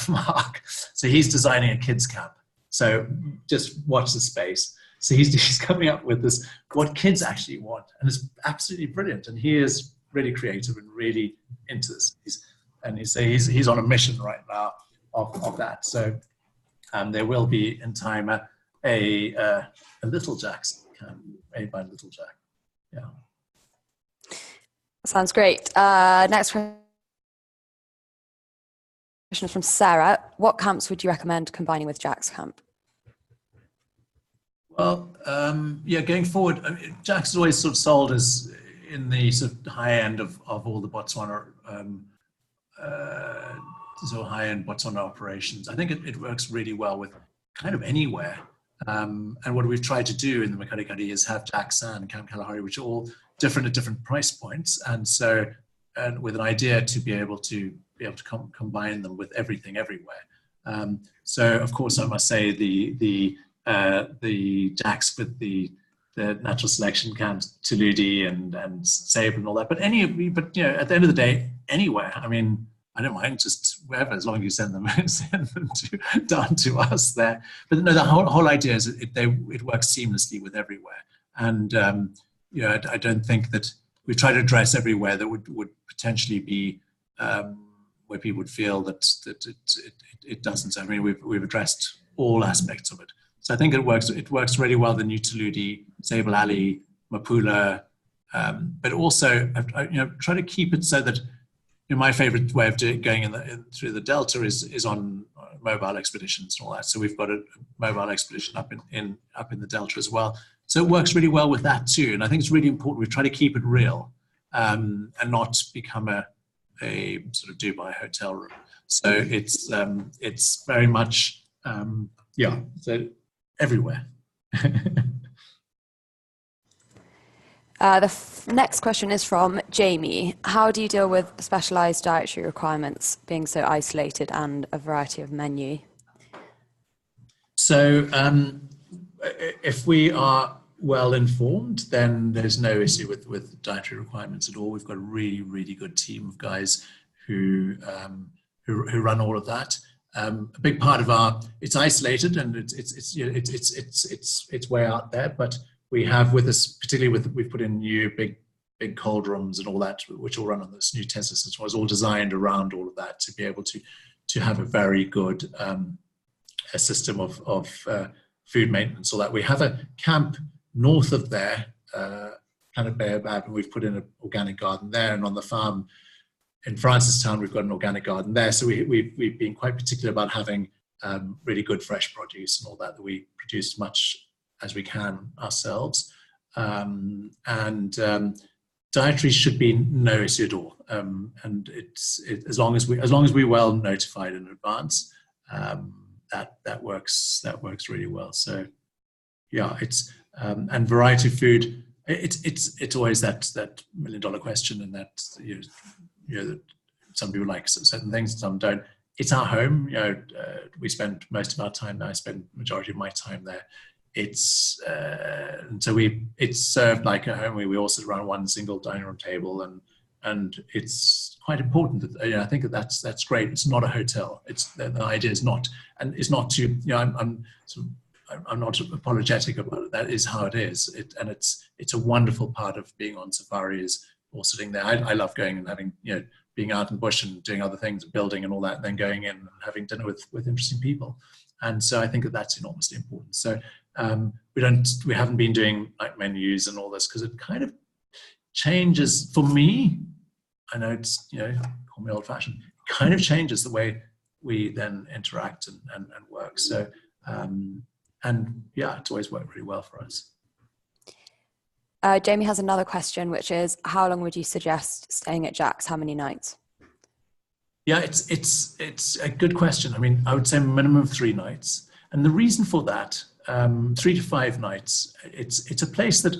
mark. So he's designing a kids camp. So just watch the space. So he's coming up with this, what kids actually want, and it's absolutely brilliant. And he is really creative and really into this. He's on a mission right now of that. So there will be in time a Little Jack's camp made by Little Jack. Yeah. Sounds great. Next question is from Sarah. What camps would you recommend combining with Jack's camp? Well, going forward, Jack's is always sort of sold as in the sort of high end of all the Botswana, sort of high-end Botswana operations. I think it works really well with kind of anywhere. And what we've tried to do in the Makgadikgadi is have Jack's and Camp Kalahari, which are all different at different price points, and with an idea to be able to combine them with everything everywhere. So of course I must say the Jacks with the natural selection camps, Tuludi and Sabre and all that. But at the end of the day, anywhere. I mean, I don't mind just wherever, as long as you send them down to us there. But no, the whole idea is it works seamlessly with everywhere. And I don't think that we try to address everywhere that would potentially be where people would feel that it doesn't. I mean, we've addressed all aspects of it. So I think it works really well, the new Tuludi, Sable Alley, Mapula, but also try to keep it so that my favorite way of going through the Delta is on mobile expeditions and all that. So we've got a mobile expedition up in the Delta as well. So it works really well with that too. And I think it's really important we try to keep it real and not become a sort of Dubai hotel room. So it's very much so everywhere. The next question is from Jamie. How do you deal with specialised dietary requirements being so isolated and a variety of menu? So if we are well informed, then there's no issue with dietary requirements at all. We've got a really, really good team of guys who run all of that. A big part of it's isolated and it's way out there, but we have with us, particularly we've put in new big cold rooms and all that, which all run on this new Tesla system. It was all designed around all of that to be able to have a very good a system of food maintenance. All that. We have a camp north of there, Planet Baobab, and we've put in an organic garden there, and on the farm in Francistown, we've got an organic garden there. So we've been quite particular about having really good fresh produce and all that we produce as much as we can ourselves. Dietary should be no issue at all. And as long as we're well notified in advance, that works really well. So yeah, it's and variety of food. It's always that $1 million question, and that that some people like certain things, some don't. It's our home. We spend most of our time there. I spend the majority of my time there. It's and so it's served like a home. We all sit around one single dining room table, and it's quite important that I think that's great. It's not a hotel. It's the idea is not, and it's not to I'm not apologetic about it. That is how it is. It's a wonderful part of being on safari is all sitting there. I love going and having being out in the bush and doing other things, building and all that, and then going in and having dinner with interesting people. And so I think that's enormously important. So we haven't been doing like menus and all this because it kind of changes for me. I know it's call me old fashioned. It kind of changes the way we then interact and work. So And yeah, it's always worked really well for us. Jamie has another question, which is, how long would you suggest staying at Jack's? How many nights? Yeah, it's a good question. I mean, I would say minimum of 3 nights. And the reason for that, 3 to 5 nights, it's a place that,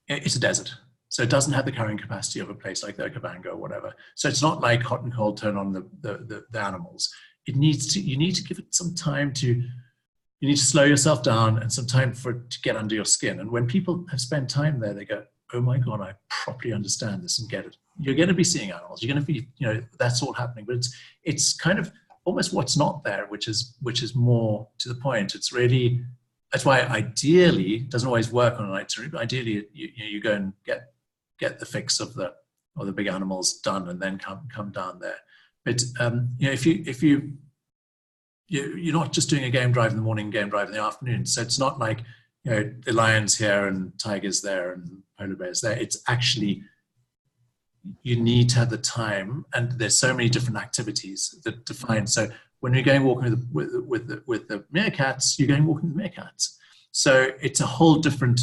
it's a desert. So it doesn't have the carrying capacity of a place like the Okavango or whatever. So it's not like hot and cold turn on the animals. You need to give it some time you need to slow yourself down and some time for it to get under your skin. And when people have spent time there, they go, oh my God, I properly understand this and get it. You're going to be seeing animals. You're going to be, that's all happening. But it's kind of almost what's not there, which is more to the point. It's really, that's why ideally, it doesn't always work on an itinerary, but ideally you go and get the fix of the big animals done and then come down there. But if you're not just doing a game drive in the morning, game drive in the afternoon. So it's not like, the lions here and tigers there and polar bears there. It's actually, you need to have the time, and there's so many different activities that define. So when you're going walking with the meerkats, you're going walking with meerkats. So it's a whole different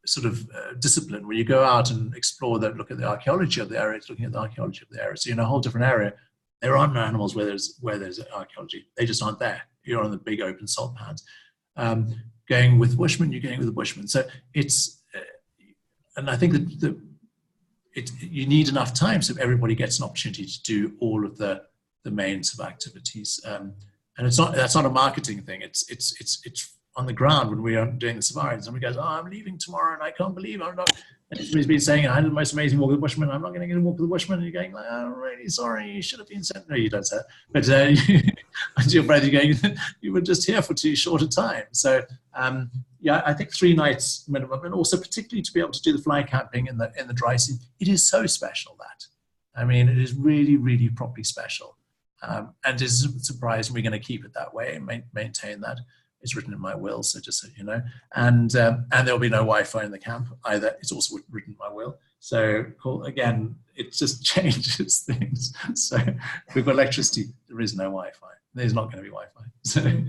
sort of discipline where you go out and explore that, look at the archaeology of the area, it's looking at the archaeology of the area. So you're in a whole different area. There aren't no animals where there's archaeology. They just aren't there. You're on the big open salt pans. Going with Bushmen, you're going with the Bushmen. So it's, and I think that you need enough time so everybody gets an opportunity to do all of the main sort of activities. And that's not a marketing thing. It's on the ground when we are doing the safaris. Somebody goes, oh, I'm leaving tomorrow and I can't believe I'm not. And he's been saying, I had the most amazing walk with the Bushmen. I'm not going to get a walk with the Bushmen. And you're going, like, oh, I'm really sorry. You should have been sent. No, you don't say that. But under your breath, you're going, you were just here for too short a time. So, yeah, I think 3 nights minimum. And also particularly to be able to do the fly camping in the dry season. It is so special that. I mean, it is really, really properly special. And it's surprising we're going to keep it that way and maintain that. It's written in my will, so just so you know. And there'll be no Wi-Fi in the camp either. It's also written in my will. So cool. Again, it just changes things. So we've got electricity. There is no Wi-Fi. There's not going to be Wi-Fi. So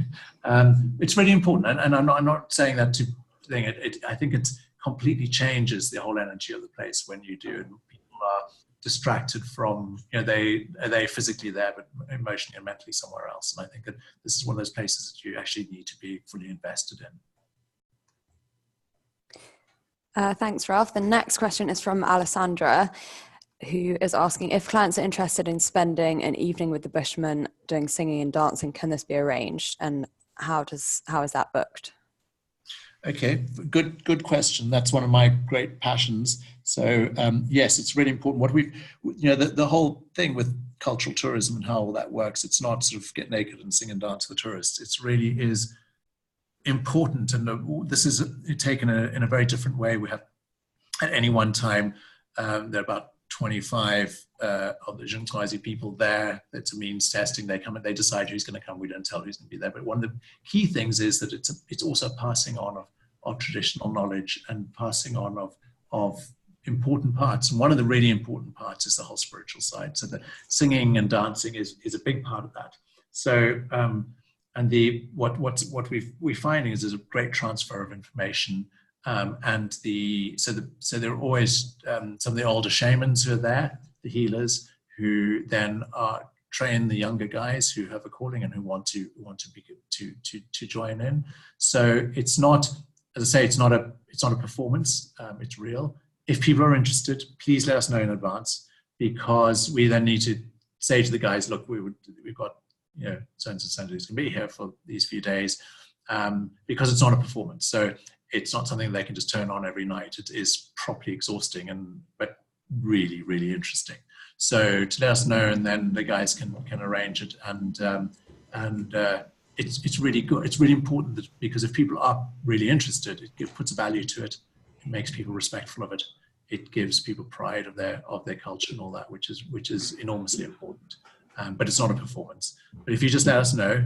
it's really important. And I'm not saying that to think it. I think it completely changes the whole energy of the place when you do. And people are distracted from, they physically there, but emotionally and mentally somewhere else. And I think that this is one of those places that you actually need to be fully invested in. Thanks, Ralph. The next question is from Alessandra, who is asking, if clients are interested in spending an evening with the Bushmen doing singing and dancing, can this be arranged? And how is that booked? Okay, good question. That's one of my great passions. So yes, it's really important. What the whole thing with cultural tourism and how all that works, it's not sort of get naked and sing and dance for tourists. It really is important. And this is taken in a very different way. We have at any one time, there are about 25 of the Jinkazi people there. It's a means testing. They come and they decide who's going to come. We don't tell who's going to be there. But one of the key things is that it's also passing on of traditional knowledge and passing on of important parts. And one of the really important parts is the whole spiritual side. So the singing and dancing is a big part of that. So and what we're finding is there's a great transfer of information. So there are always some of the older shamans who are there, the healers, who then train the younger guys who have a calling and who want to join in. So it's not, as I say, it's not a performance. It's real. If people are interested, please let us know in advance, because we then need to say to the guys, look, we've got so and so who's going to be here for these few days, because it's not a performance. So it's not something they can just turn on every night. It is properly exhausting but really, really interesting. So to let us know, and then the guys can arrange it. And it's really good. It's really important that, because if people are really interested, it puts a value to it. It makes people respectful of it. It gives people pride of their culture and all that, which is enormously important. But it's not a performance. But if you just let us know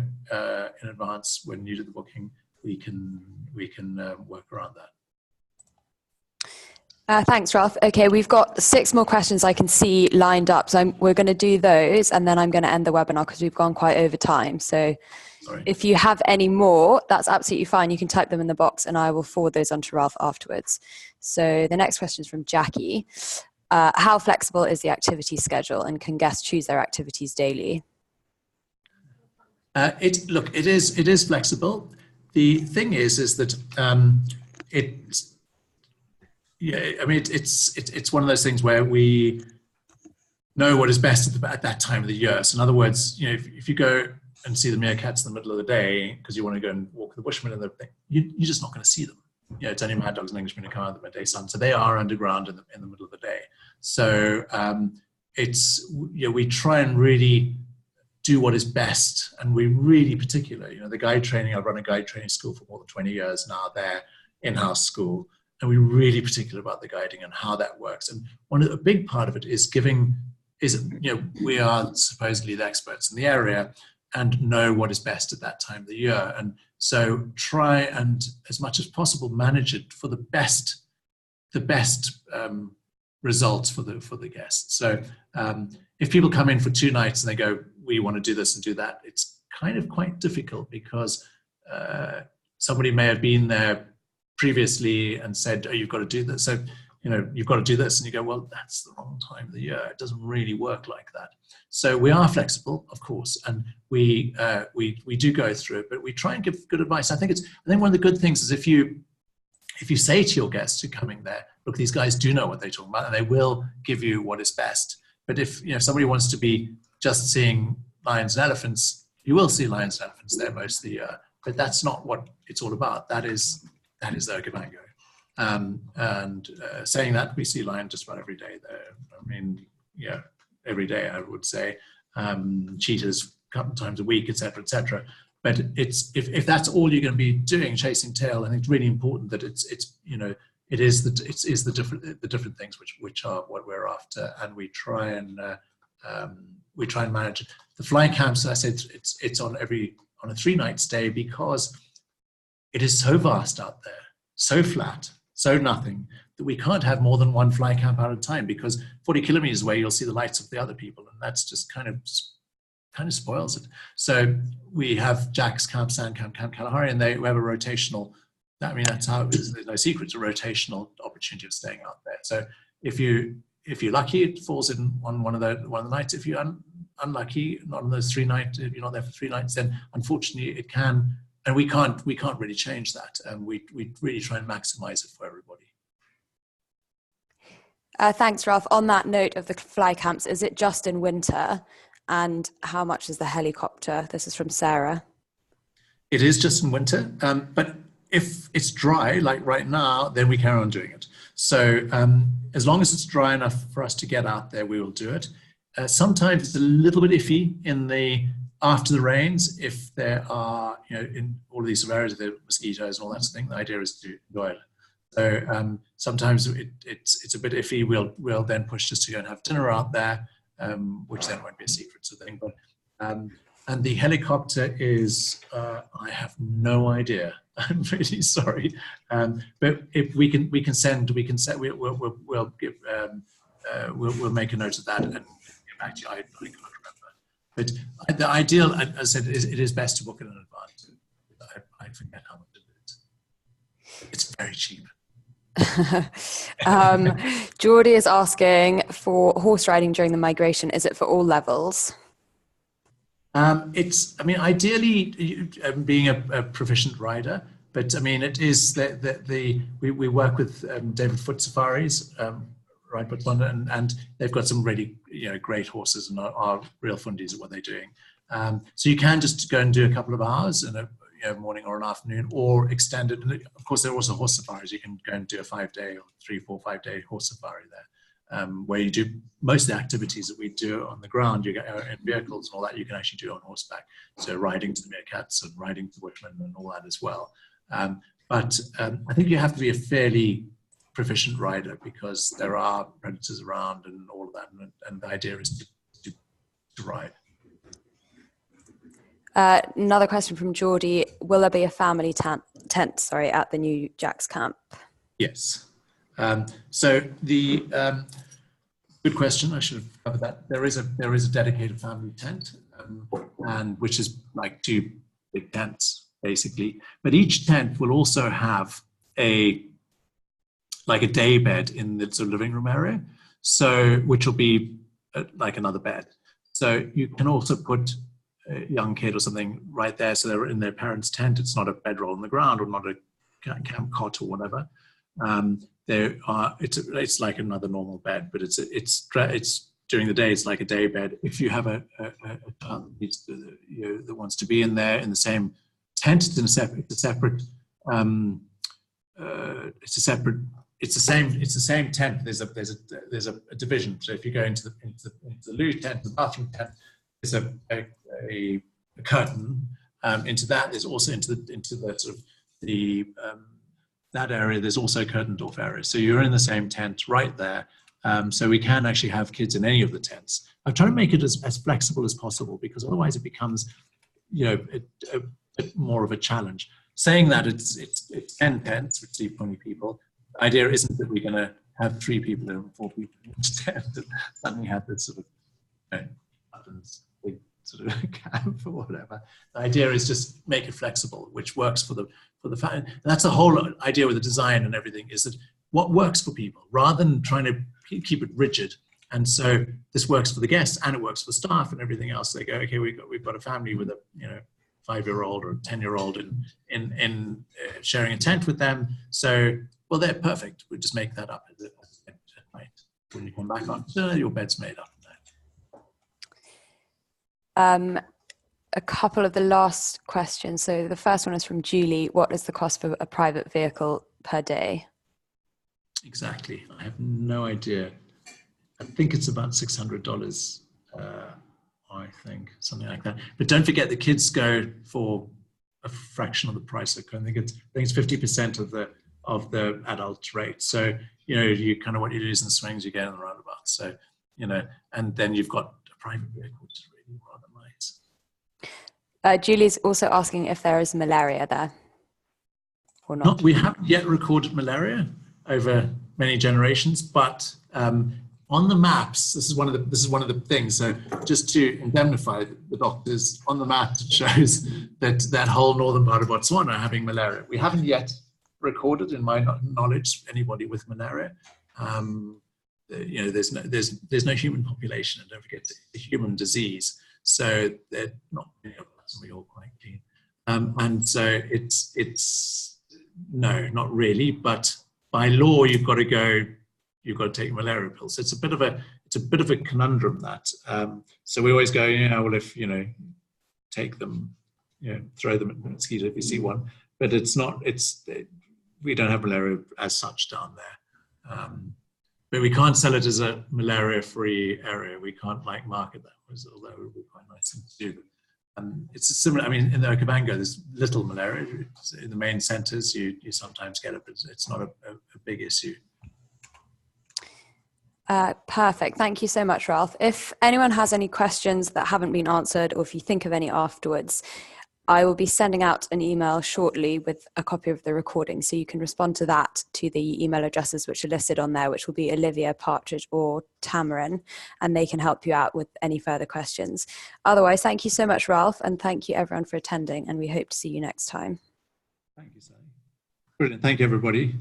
in advance when you do the booking, we can work around Thanks, Ralph. Okay, we've got 6 more questions I can see lined up. So we're going to do those and then I'm going to end the webinar because we've gone quite over time. So Sorry. if you have any more, that's absolutely fine. You can type them in the box and I will forward those on to Ralph afterwards. So the next question is from Jackie. How flexible is the activity schedule and can guests choose their activities daily? It is flexible. The thing is that it's one of those things where we know what is best at that time of the year. So in other words, if you go and see the meerkats in the middle of the day because you want to go and walk the Bushmen and you're just not going to see them. It's only mad dogs and Englishmen who come out of the midday sun, so they are underground in the middle of the day. So we try and really do what is best, and we're really particular. The guide training, I've run a guide training school for more than 20 years now, there in-house school, and we're really particular about the guiding and how that works. And a big part of it is we are supposedly the experts in the area and know what is best at that time of the year, and so try and as much as possible manage it for the best results for the guests. So if people come in for 2 nights and they go, we want to do this and do that, it's kind of quite difficult because somebody may have been there previously and said, oh, you've got to do this. So, you've got to do this. And you go, well, that's the wrong time of the year. It doesn't really work like that. So we are flexible, of course, and we do go through it, but we try and give good advice. I think one of the good things is if you say to your guests who are coming there, look, these guys do know what they're talking about and they will give you what is best. But if somebody wants to be just seeing lions and elephants, you will see lions and elephants there most of the year. But that's not what it's all about. That is the Ergomango. Saying that, we see lion just about every day there. Every day I would say. Cheetahs a couple of times a week, etc., etc. But if that's all you're going to be doing, chasing tail, I think it's really important that it's the different things which are what we're after, and we try and manage it. The fly camps, I said, it's on a 3-night stay because it is so vast out there, so flat, so nothing, that we can't have more than 1 fly camp at a time, because 40 kilometers away you'll see the lights of the other people, and that's just kind of spoils it. So we have Jack's Camp, Sand Camp, Camp Kalahari, and we have a rotational. That's how it is. There's no secret. It's a rotational opportunity of staying out there. So if you're lucky, it falls in on one of the nights. If you're unlucky, not on those 3 nights, if you're not there for 3 nights, then unfortunately it can. And we can't really change that. And we really try and maximize it for everybody. Thanks, Ralph. On that note of the fly camps, is it just in winter? And how much is the helicopter? This is from Sarah. It is just in winter, but if it's dry, like right now, then we carry on doing it. So as long as it's dry enough for us to get out there, we will do it. Sometimes it's a little bit iffy after the rains, if there are, in all of these areas, there are mosquitoes and all that sort of thing. The idea is to enjoy it. So sometimes it's a bit iffy. We'll then push just to go and have dinner out there, which then won't be a secret sort of thing. But and the helicopter is, I have no idea. I'm really sorry. But if we'll make a note of that and get back to you. I can't remember. But the ideal, as I said, it is best to book it in advance. I forget how much it is. It's very cheap. Geordie is asking for horse riding during the migration. Is it for all levels? Ideally, being a proficient rider, but it is we work with David Foot Safaris, right, Botswana, and they've got some really great horses and are real fundies at what they're doing. So you can just go and do a couple of hours in a morning or an afternoon, or extend it. And of course, there are also horse safaris. You can go and do a 5-day or 3, 4, 5-day horse safari there. Where you do most of the activities that we do on the ground, you get in vehicles and all that, you can actually do on horseback. So riding to the meerkats and riding to the Bushmen and all that as well. But I think you have to be a fairly proficient rider because there are predators around and all of that. And the idea is to ride. Another question from Geordie. Will there be a family tent at the new Jack's camp? Yes. So the good question. I should have covered that. There is a dedicated family tent, and which is like 2 big tents basically. But each tent will also have a day bed in the sort of living room area, so which will be like another bed. So you can also put a young kid or something right there, so they're in their parents' tent. It's not a bedroll on the ground or not a camp cot or whatever. It's like another normal bed, but it's during the day it's like a day bed. If you have a child that wants to be in there in the same tent, it's the same tent. There's a division. So if you go into the loo tent, the bathroom tent, there's a curtain. Into that, there's also into the sort of the that area. There's also curtained off areas. So you're in the same tent right there. So we can actually have kids in any of the tents. I'm trying to make it as flexible as possible, because otherwise it becomes, a bit more of a challenge. Saying that it's 10 tents which sleep 20 people. The idea isn't that we're going to have 3 people in 4 people in each tent and suddenly have this sort of big sort of camp or whatever. The idea is just make it flexible, which works for the family. That's the whole idea with the design and everything, is that what works for people, rather than trying to keep it rigid. And so this works for the guests and it works for staff and everything else. They go, okay, we've got a family with a 5-year-old or a 10-year-old in sharing a tent with them. So, well, they're perfect. We just make that up at night when you come back on. So your bed's made up. A couple of the last questions. So the first one is from Julie. What is the cost for a private vehicle per day? Exactly. I have no idea. I think it's about $600. I think something like that. But don't forget, the kids go for a fraction of the price. I think it's 50% of the adult rate. So you kind of, what you do is in the swings, you get in the roundabout. So and then you've got a private vehicle, which is really rather nice. Julie's also asking if there is malaria there or not. We haven't yet recorded malaria over many generations, but on the maps, this is one of the things. So just to indemnify the doctors, on the map it shows that whole northern part of Botswana having malaria. We haven't yet recorded, in my knowledge, anybody with malaria. There's no human population, and don't forget the human disease. So they're not many of us, and we're all quite clean. And so it's no, not really. But by law, you've got to take malaria pills. It's a bit of a conundrum, that. So we always go, well, if take them, throw them at the mosquito if you see one. But it's not. We don't have malaria as such down there. But we can't sell it as a malaria-free area. We can't market that, although it would be quite nice thing to do. It's similar. I mean, in the Okavango, there's little malaria. In the main centres, you sometimes get it, but it's not a big issue. Perfect. Thank you so much, Ralph. If anyone has any questions that haven't been answered, or if you think of any afterwards, I will be sending out an email shortly with a copy of the recording, so you can respond to that to the email addresses which are listed on there, which will be Olivia, Partridge or Tamarin, and they can help you out with any further questions. Otherwise, thank you so much, Ralph, and thank you everyone for attending, and we hope to see you next time. Thank you, Sally. Brilliant. Thank you, everybody.